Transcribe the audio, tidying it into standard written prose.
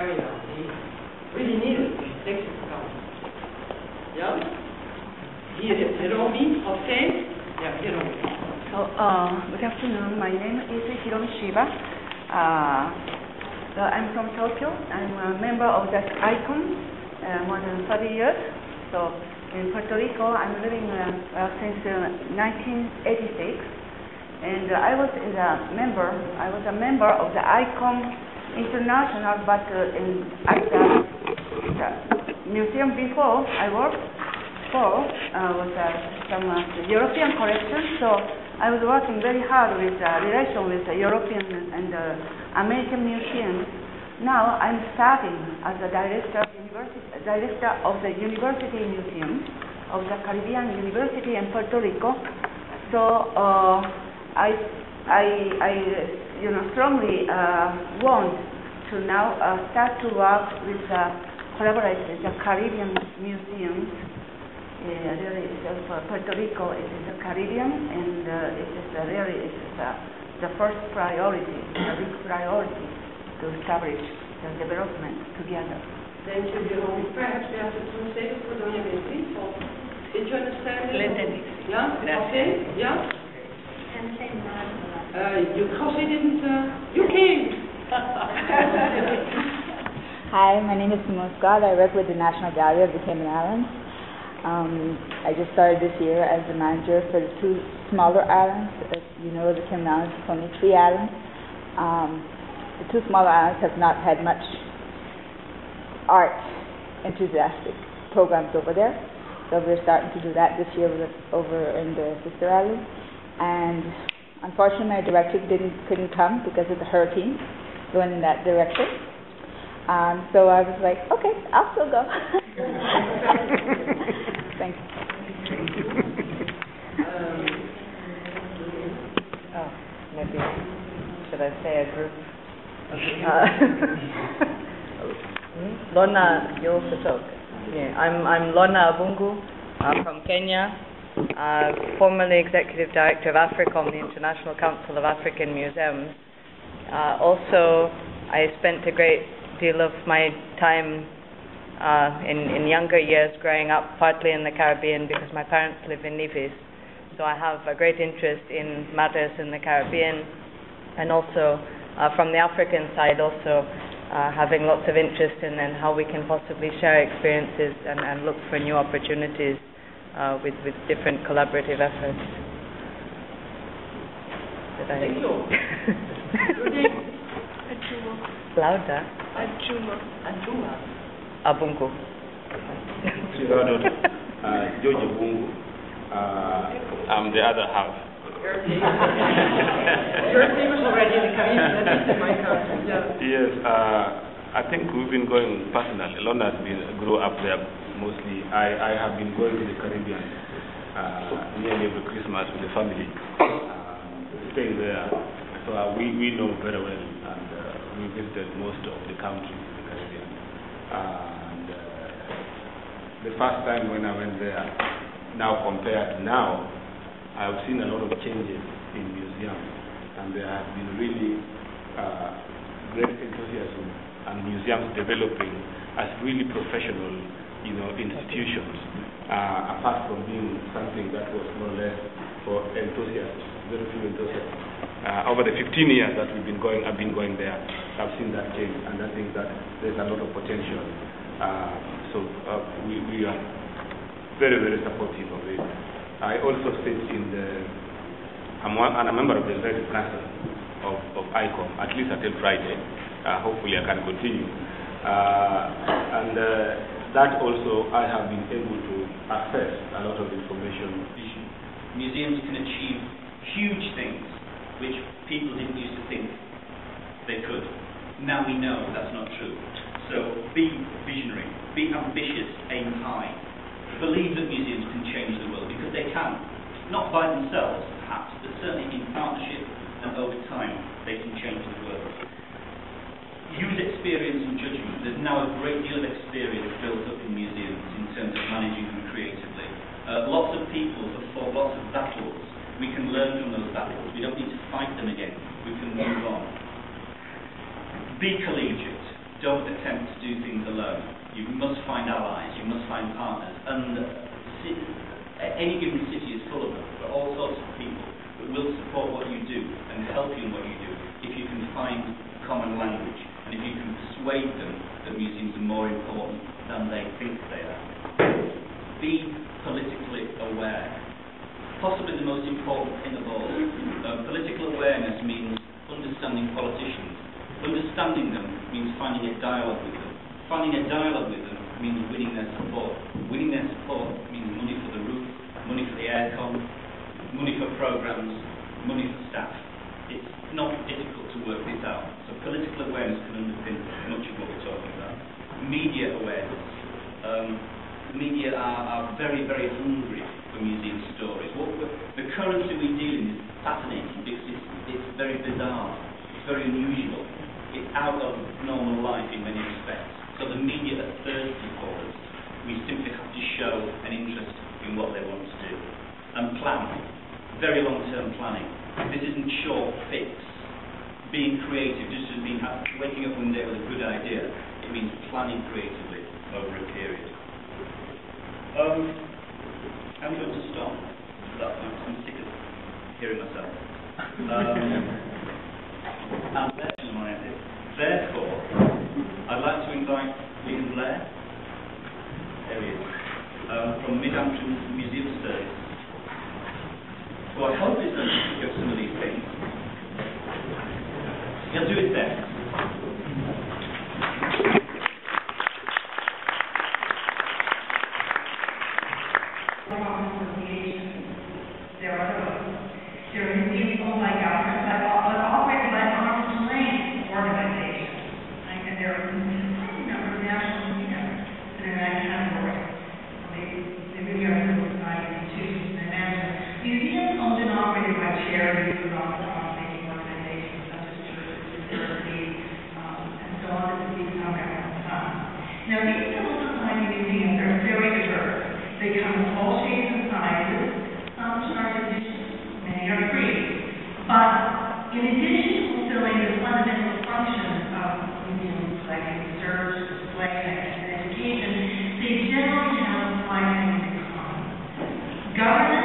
area. We really need it. Thank you. Yeah? Here is Hiromi, okay? Yeah, Hiromi. So, good afternoon. My name is Hiromi Shiba. I'm from Tokyo. I'm a member of the ICOM more than 30 years. So, in Puerto Rico, I'm living since 1986. And I was a member of the ICOM International, but at the museum before I worked for was some European collection. So I was working very hard with relation with the European and American museums. Now I'm starting as a director of the University Museum of the Caribbean University in Puerto Rico. So I strongly want to now start to work with collaborate with the Caribbean museums. Really, Puerto Rico is the Caribbean, and it is the first priority, the big priority to establish the development together. Thank you, Hiromi. Perhaps we have to translate for Doña Beatriz. Did you understand? Yeah? Okay? Yeah? Because we didn't, you came. Hi, my name is Simone Scott. I work with the National Gallery of the Cayman Islands. I just started this year as the manager for the two smaller islands. As you know, the Cayman Islands is only 3 islands. The two smaller islands have not had much art enthusiastic programs over there. So we're starting to do that this year over in the sister island. And unfortunately, my director couldn't come because of the hurricane going in that direction. So I was like, okay, I'll still go. Thanks. Maybe should I say a group? Lona Yolfatok. Yeah, I'm Lona Abungu. I'm from Kenya. Formerly Executive Director of AFRICOM, the International Council of African Museums. Also, I spent a great deal of my time in younger years growing up, partly in the Caribbean because my parents live in Nevis. So I have a great interest in matters in the Caribbean, and also from the African side also having lots of interest in how we can possibly share experiences and look for new opportunities with different collaborative efforts. Thank you. Louder. Ajuma. Abungu. George Abungu. I'm the other half. You're famous already in the Caribbean, at least in my country. Yeah. Yes, I think we've been going personally. Lona grew up there mostly. I have been going to the Caribbean nearly every Christmas with the family, staying there. So we know very well, and we visited most of the countries in the Caribbean. And the first time when I went there, now compared to now, I've seen a lot of changes in museums, and there has been really great enthusiasm and museums developing as really professional, institutions, apart from being something that was more or less for enthusiasts, very few enthusiasts. Over the 15 years that I've been going there, I've seen that change, and I think that there's a lot of potential. So we are very, very supportive of it. I also sit I'm a member of the Executive Council of ICOM, at least until Friday. Hopefully I can continue. And that also, I have been able to access a lot of information. Museums can achieve huge things which people didn't used to think they could. Now we know that's not true. So be visionary, be ambitious, aim high. Believe that museums can change the world, because they can. Not by themselves, perhaps, but certainly in partnership, and over time they can change the world. Use experience and judgment. There's now a great deal of experience built up in museums in terms of managing them creatively. Lots of people have fought lots of battles. We can learn from those battles. We don't need to fight them again. We can move on. Be collegiate. don't attempt to do things alone. You must find allies, you must find partners, and any given city is full of them, but all sorts of people that will support what you do and help you in what you do if you can find common language and if you can persuade them that museums are more important than they think they are. Be politically aware. Possibly the most important thing of all. Political awareness means understanding politicians. Understanding them means finding a dialogue with them. Finding a dialogue with them means winning their support. Winning their support means money for the roof, money for the aircon, money for programs, money for staff. It's not difficult to work this out. So political awareness can underpin much of what we're talking about. Media awareness. Media are very, very hungry for museum stories. The currency we deal in is fascinating because it's very bizarre, it's very unusual, it's out of normal life in many respects. So the media are thirsty for us. We simply have to show an interest in what they want to do. And plan, very long-term planning. This isn't short fix. Being creative just as being waking up one day with a good idea. It means planning creatively over a period. I'm going to stop at that point. I'm sick of hearing myself. Therefore, I'd like to invite Ian Blair, there he is, from Mid-Antrim Museum Service, who I hope is going to pick up some of these things. He'll do his best. There are museums owned by governments, but operated by arm's length organizations. And there are a number of national museums that are in that category. They really are civil society institutions, I imagine. Museums owned and operated by charities or non-profit organizations such as churches, universities, and so on, that receive some government funds. Now, these civil society museums are very diverse. They come in all shapes and sizes. Some charge admission, many are free. But in addition to fulfilling the fundamental functions of museums like research, display, and education, they generally have five things in common. Governance,